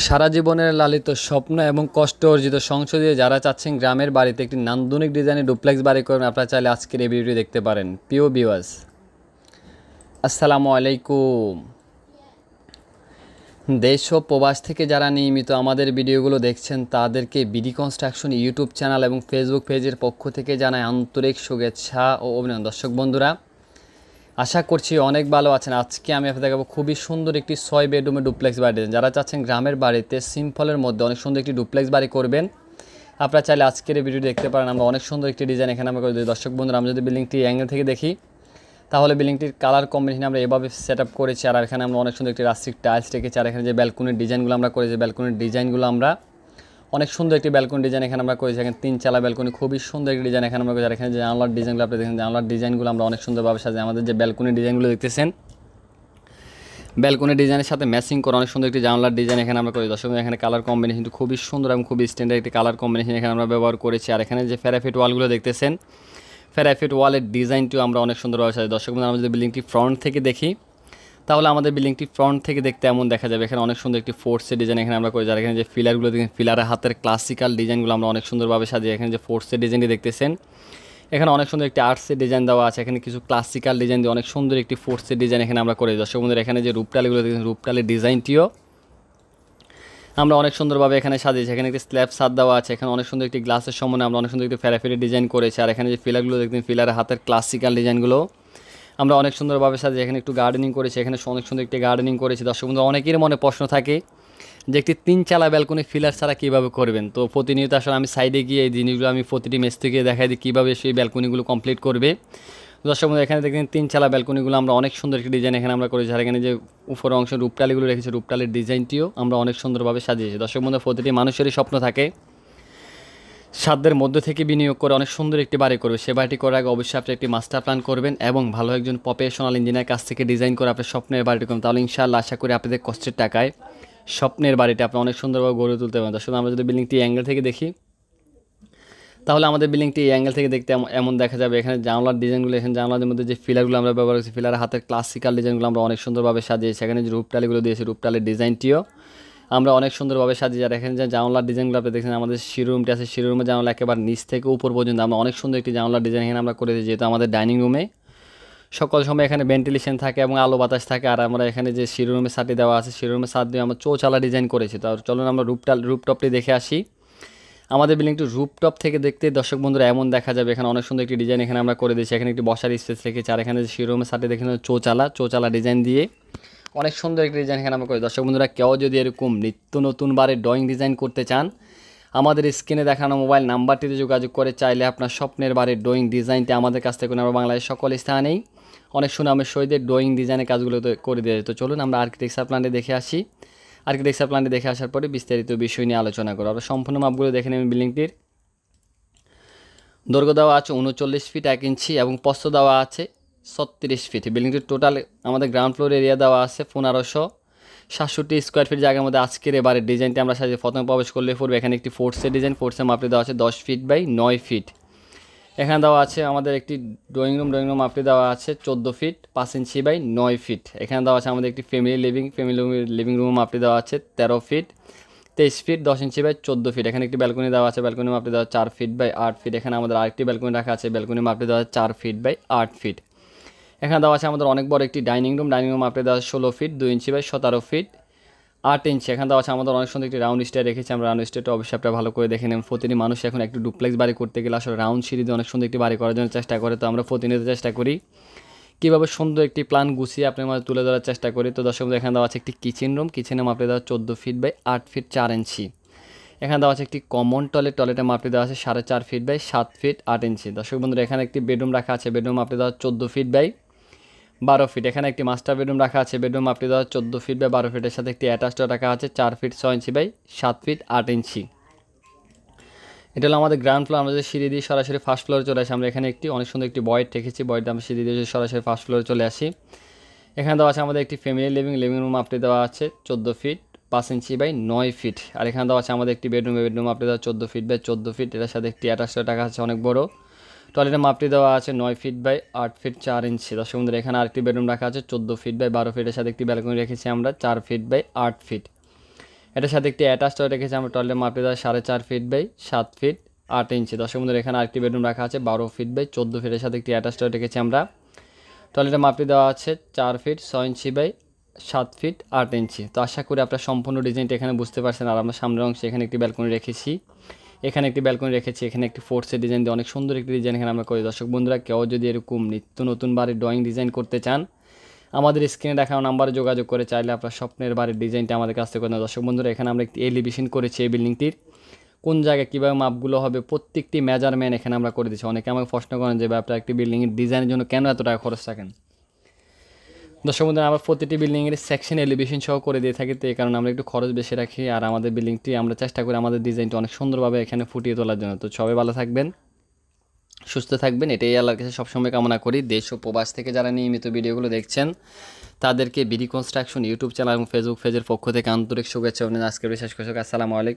সারা জীবনের লালিত স্বপ্ন এবং কষ্ট অর্জিত সংসদীয় যারা চাচ্ছেন গ্রামের বাড়িতে একটি নান্দনিক ডিজাইনের ডুপ্লেক্স বাড়ি করবেন, আপনারা চাইলে আজকের এই ভিডিওটি দেখতে পারেন। প্রিয় ভিউয়ার্স, আসসালামু আলাইকুম। দেশ ও প্রবাস থেকে যারা নিয়মিত আমাদের ভিডিওগুলো দেখছেন তাদেরকে বিডি কনস্ট্রাকশন ইউটিউব চ্যানেল এবং ফেসবুক পেজের পক্ষ থেকে জানাই আন্তরিক শুভেচ্ছা ও অভিনন্দন। দর্শক বন্ধুরা, আশা করছি অনেক ভালো আছেন। আজকে আমি আপনাদের দেখাবো খুবই সুন্দর একটি 6 বেডরুমের ডুপ্লেক্স বাড়ি। যারা চাচ্ছেন গ্রামের বাড়িতে সিম্পলের মধ্যে অনেক সুন্দর একটি ডুপ্লেক্স বাড়ি করবেন, আপনারা চাইলে আজকের এই ভিডিও দেখতে পারেন। আমরা অনেক সুন্দর একটি ডিজাইন এখানে আমরা করে দিই। দর্শক বন্ধুরা, আমরা যদি বিল্ডিংটি অ্যাঙ্গেল থেকে দেখি তাহলে বিল্ডিংটির কালার কম্বিনেশন আমরা এভাবে সেট আপ করেছি। আর এখানে আমরা অনেক সুন্দর একটি রাস্টিক টাইলস রেখেছি। আর এখানে যে ব্যালকনির ডিজাইনগুলো আমরা করেছি, ব্যালকনির ডিজাইনগুলো আমরা অনেক সুন্দর একটি ব্যালকনি ডিজাইন এখানে আমরা করেছি। এখানে 3 চালা ব্যালকনি, খুবই সুন্দর একটি ডিজাইন এখানে আমরা করেছি। আর এখানে যে জানলার ডিজাইনগুলো আপনি দেখেন, জানলার ডিজাইনগুলো আমরা অনেক সুন্দরভাবে সাজিয়ে আমাদের যে ব্যালকনি ডিজাইনগুলো দেখতেছেন, ব্যালকনি ডিজাইনের সাথে ম্যাচিং করে অনেক সুন্দর একটি জানলার ডিজাইন এখানে আমরা করি। দর্শক, এখানে কালার কম্বিনেশনটি খুবই সুন্দর এবং খুবই স্ট্যান্ডার্ড একটি কালার কম্বিনেশন এখানে আমরা ব্যবহার করেছি। আর এখানে যে ফেরাফিট ওয়ালগুলো দেখতেছেন, ফেরাফিট ওয়ালের ডিজাইনটিও আমরা অনেক সুন্দরভাবে সাজাই। দর্শক, আমরা যদি বিল্ডিংটি ফ্রন্ট থেকে দেখি তাহলে আমাদের বিল্ডিংটি ফ্রন্ট থেকে দেখতে এমন দেখা যাবে। এখানে অনেক সুন্দর একটি ফোর্সের ডিজাইন এখানে আমরা করি। যার এখানে যে পিলারগুলো দেখেন, পিলারের হাতের ক্লাসিক্যাল ডিজাইনগুলো আমরা অনেক সুন্দরভাবে সাজিয়ে। এখানে যে ফোর্সের ডিজাইনটি দেখতেছেন, এখানে অনেক সুন্দর একটি আর্টসের ডিজাইন দেওয়া আছে। এখানে কিছু ক্লাসিক্যাল ডিজাইন দিয়ে অনেক সুন্দর একটি ফোর্সের ডিজাইন এখানে আমরা করি। দর্শক বন্ধুরা, এখানে যে রূপটালিগুলো দেখেন, রূপটালির ডিজাইনটিও আমরা অনেক সুন্দরভাবে এখানে সাজিয়েছি। এখানে একটি স্ল্যাব ছাদ দেওয়া আছে। এখানে অনেক সুন্দর একটি গ্লাসের সম্মানে আমরা অনেক সুন্দর একটি ফেরাফেরি ডিজাইন করেছি। আর এখানে যে পিলারগুলো দেখতেন, পিলারের হাতের ক্লাসিক্যাল ডিজাইনগুলো আমরা অনেক সুন্দরভাবে সাজিয়ে এখানে একটু গার্ডেনিং করেছি। এখানে অনেক সুন্দর একটি গার্ডেনিং করেছি। দর্শক বন্ধু, অনেকের মনে প্রশ্ন থাকে যে একটি 3 চালা ব্যালকনি ফিলার ছাড়া কীভাবে করবেন। তো প্রতিনিয়ত আসলে আমি সাইডে গিয়ে এই জিনিসগুলো আমি প্রতিটি মেস থেকে দেখাই দিই কীভাবে সেই ব্যালকনিগুলো কমপ্লিট করবে। দর্শক বন্ধু, এখানে দেখেন 3 চালা ব্যালকনিগুলো আমরা অনেক সুন্দর একটি ডিজাইন এখানে আমরা করেছি। আর এখানে যে উপর অংশ রূপটালিগুলো রেখেছি, রূপটালির ডিজাইনটিও আমরা অনেক সুন্দরভাবে সাজিয়েছি। দর্শক বন্ধু, প্রতিটি মানুষেরই স্বপ্ন থাকে সাধ্যের মধ্যে থেকে বিনিয়োগ করে অনেক সুন্দর একটি বাড়ি করবে। সে বাড়িটি করার আগে অবশ্যই আপনি একটি মাস্টার প্ল্যান করবেন এবং ভালো একজন প্রফেশনাল ইঞ্জিনিয়ার কাছ থেকে ডিজাইন করে আপনার স্বপ্নের বাড়িটি করবেন। তাহলে ইনশাআল্লাহ আশা করি আপনাদের কষ্টের টাকায় স্বপ্নের বাড়িটা আপনি অনেক সুন্দরভাবে গড়ে তুলতে পারবেন। দর্শক, আমরা যদি বিল্ডিংটি অ্যাঙ্গেল থেকে দেখি তাহলে আমাদের বিল্ডিংটি এই অ্যাঙ্গেল থেকে দেখতে এমন দেখা যাবে। এখানে জানলার ডিজাইনগুলো, এখানে জানলার মধ্যে যে ফিলারগুলো আমরা ব্যবহার করেছি, ফিলারের হাতের ক্লাসিক্যাল ডিজাইনগুলো আমরা অনেক সুন্দরভাবে সাজিয়েছি। এখানে যে রূপটালিগুলো দিয়েছি, রূপটালির ডিজাইনটিও আমরা অনেক সুন্দরভাবে সাজিয়ে। আর এখানে যে জানলার ডিজাইনগুলো আপনি দেখছেন, আমাদের শিরোরুমটি আছে, শিরোরুমের জানলা একেবারে নিচ থেকে উপর পর্যন্ত আমরা অনেক সুন্দর একটি জানলার ডিজাইন এখানে আমরা করেছি। যেহেতু আমাদের ডাইনিং রুমে সকল সময় এখানে ভেন্টিলেশন থাকে এবং আলো বাতাস থাকে। আর আমরা এখানে যে শিরোরুমের ছাদটি দেওয়া আছে, শিরোরুমের ছাদ দিয়ে আমরা চৌচালা ডিজাইন করেছি। তো চলুন আমরা রুপটপটি দেখে আসি। আমাদের বিল্ডিংটি রুপটপ থেকে দেখতে দর্শক বন্ধুরা এমন দেখা যাবে। এখানে অনেক সুন্দর একটি ডিজাইন এখানে আমরা করে দিয়েছি। এখানে একটি বসার স্পেস রেখেছি। আর এখানে যে শিরোরুমের ছাদটি দেখেন চৌচালা ডিজাইন দিয়ে অনেক সুন্দর একটি ডিজাইন এখানে আমরা করি। দর্শক বন্ধুরা, কেউ যদি এরকম নিত্য নতুন বারে ড্রয়িং ডিজাইন করতে চান, আমাদের স্ক্রিনে দেখানো মোবাইল নাম্বারটিতে যোগাযোগ করে চাইলে আপনার স্বপ্নের বাড়ির ড্রয়িং ডিজাইনটি আমাদের কাছ থেকে আমরা বাংলাদেশের সকল স্থানেই অনেক সুনামের সহিত ড্রয়িং ডিজাইনের কাজগুলো করে দিয়ে। তো চলুন আমরা আর্কিটেকচার প্ল্যানটি দেখে আসি। আর্কিটেকচার প্ল্যানটি দেখে আসার পরে বিস্তারিত বিষয় নিয়ে আলোচনা করব। আমরা সম্পূর্ণ মাপগুলো দেখে নেবেন। বিল্ডিংটির দৈর্ঘ্য দেওয়া আছে 39 ফিট 1 ইঞ্চি এবং প্রস্থ দেওয়া আছে 36 ফিট। বিল্ডিংটির টোটাল আমাদের গ্রাউন্ড ফ্লোর এরিয়া দেওয়া আছে 1567 স্কোয়ার ফিট জায়গার মধ্যে আজকের এবারের ডিজাইনটি আমরা সাজিয়ে প্রথমে প্রবেশ করলে পড়বে। এখানে একটি ফোর্সের ডিজাইন, ফোর্সের মাপটি দেওয়া আছে 10 ফিট বাই 9 ফিট। এখানে দেওয়া আছে আমাদের একটি ড্রয়িং রুম মাপটি দেওয়া আছে 14 ফিট 5 ইঞ্চি বাই 9 ফিট। এখানে দেওয়া আছে আমাদের একটি ফ্যামিলি লিভিং রুম মাপটি দেওয়া আছে 13 feet 23 feet 10 inch by 14 feet. এখানে একটি ব্যালকনি দেওয়া আছে, ব্যালকনি মাপটি দেওয়া 4 ফিট বাই 8 ফিট। এখানে আমাদের আরেকটি ব্যালকনি রাখা আছে, ব্যালকনি মাপটি দেওয়া 4 ফিট বাই 8 ফিট। এখানে দেওয়া আছে আমাদের অনেক বড় একটি ডাইনিং রুম মাপটি দেওয়া 16 ফিট 2 ইঞ্চি বাই 17 ফিট 8 ইঞ্চি। এখানে দেওয়া আছে আমাদের অনেক সুন্দর একটি রাউন্ড স্টেয়ার রেখেছি আমরা। রাউন্ড স্টেয়ারটা অবশ্যই আপনারা ভালো করে দেখে নেন। প্রতিটি মানুষ এখন একটু ডুপ্লেক্স বাড়ি করতে গেলে আসলে রাউন্ড সিঁড়ি দিয়ে অনেক সুন্দর একটি বাড়ি করার জন্য চেষ্টা করে। তো আমরা প্রতিনিয়ত চেষ্টা করি কীভাবে সুন্দর একটি প্ল্যান গুছিয়ে আপনার মাঝে তুলে ধরার চেষ্টা করি। তো দর্শক, এখানে দেওয়া আছে একটি কিচেন রুম, কিচেনের মাপটি দেওয়া 14 ফিট বাই 8 ফিট 4 ইঞ্চি। এখানে দেওয়া আছে একটি কমন টয়লেটের মাপটি দেওয়া আছে 4.5 ফিট বাই 7 ফিট 8 ইঞ্চি। দর্শক বন্ধুরা, এখানে একটি বেডরুম রাখা আছে, বেডরুম মাপটি দেওয়া 14 ফিট বাই 12 ফিট। এখানে একটি মাস্টার বেডরুম রাখা আছে, বেডরুম মাপটি দেওয়া 14 ফিট বাই 12 ফিটের সাথে একটি অ্যাটাচড রাখা আছে 4 ফিট 6 ইঞ্চি বাই 7 ফিট 8 ইঞ্চি। এটা হলো আমাদের গ্রাউন্ড ফ্লোর। আমরা যে সিঁড়ি দিয়ে সরাসরি ফার্স্ট ফ্লোরে চলে আসি, আমরা এখানে একটি অনেক সুন্দর একটি বয়েড রেখেছি, বয়েডটা আমরা সিঁড়ি দিয়ে সরাসরি ফার্স্ট ফ্লোরে চলে আসি। এখানে দেওয়া আছে আমাদের একটি ফ্যামিলি লিভিং রুম মাপটি দেওয়া আছে 14 ফিট 5 ইঞ্চি বাই 9 ফিট। আর এখানে দেওয়া আছে আমাদের একটি বেডরুম মাপটি দেওয়া 14 ফিট বাই 14 ফিট। এটার সাথে একটি অ্যাটাচড রাখা আছে অনেক বড়। টয়লেটের মাপটি দেওয়া আছে 9 ফিট বাই 8 ফিট 4 ইঞ্চি। দর্শক বন্ধুরা, এখানে আরেকটি বেডরুম রাখা আছে 14 ফিট বাই 12 ফিটের সাথে একটি ব্যালকনি রেখেছি আমরা 4 ফিট বাই 8 ফিট। এটার সাথে একটি অ্যাটাচ টয়লেট রেখেছি আমরা। টয়লেটের মাপটি দেওয়া 4.5 ফিট বাই 7 ফিট 8 ইঞ্চি। দর্শক বন্ধুরা এখানে আরেকটি বেডরুম রাখা আছে 12 ফিট বাই 14 ফিটের সাথে একটি অ্যাটাচ টয়লেট রেখেছি আমরা। টয়লেটের মাপটি দেওয়া আছে 4 ফিট 6 ইঞ্চি বাই 7 ফিট 8 ইঞ্চি। তো আশা করি আপনার সম্পূর্ণ ডিজাইনটা এখানে বুঝতে পারছেন। আর আমরা সামনের অংশে এখানে একটি ব্যালকনি রেখেছি, এখানে একটি ব্যালকনি রেখেছি, এখানে একটি ফোর্সের ডিজাইন দিয়ে অনেক সুন্দর একটি ডিজাইন এখানে আমরা করি। দর্শক বন্ধুরা কেউ যদি এরকম নিত্য নতুন বাড়ির ড্রয়িং ডিজাইন করতে চান, আমাদের স্ক্রিনে দেখানো নাম্বারে যোগাযোগ করে চাইলে আপনার স্বপ্নের বাড়ির ডিজাইনটা আমাদের কাছ থেকে করেন। দর্শক বন্ধুরা এখানে আমরা একটি এলিভেশন করেছি এই বিল্ডিংটির, কোন জায়গায় কীভাবে মাপগুলো হবে প্রত্যেকটি মেজারমেন্ট এখানে আমরা করে দিচ্ছি। অনেকে আমাকে প্রশ্ন করেন যে আপনার একটি বিল্ডিংয়ের ডিজাইনের জন্য কেন এত টাকা খরচ রাখেন। দর্শক বন্ধুরা আমরা প্রতিটি বিল্ডিংয়ের সেকশন এলিভেশন সহ করে দিয়ে থাকি, তো এই কারণে আমরা একটু খরচ বেশি রাখি। আর আমাদের বিল্ডিংটি আমরা চেষ্টা করি আমাদের ডিজাইনটা অনেক সুন্দরভাবে এখানে ফুটিয়ে তোলার জন্য। তো সবাই ভালো থাকবেন, সুস্থ থাকবেন, এটাই আল্লাহর কাছে সবসময় কামনা করি। দেশ ও প্রবাস থেকে যারা নিয়মিত ভিডিওগুলো দেখছেন তাদেরকে বিডি কনস্ট্রাকশন ইউটিউব চ্যানেল এবং ফেসবুক পেজের পক্ষ থেকে আন্তরিক শুভেচ্ছা। আজকে বিশেষ করে আসসালামু আলাইকুম।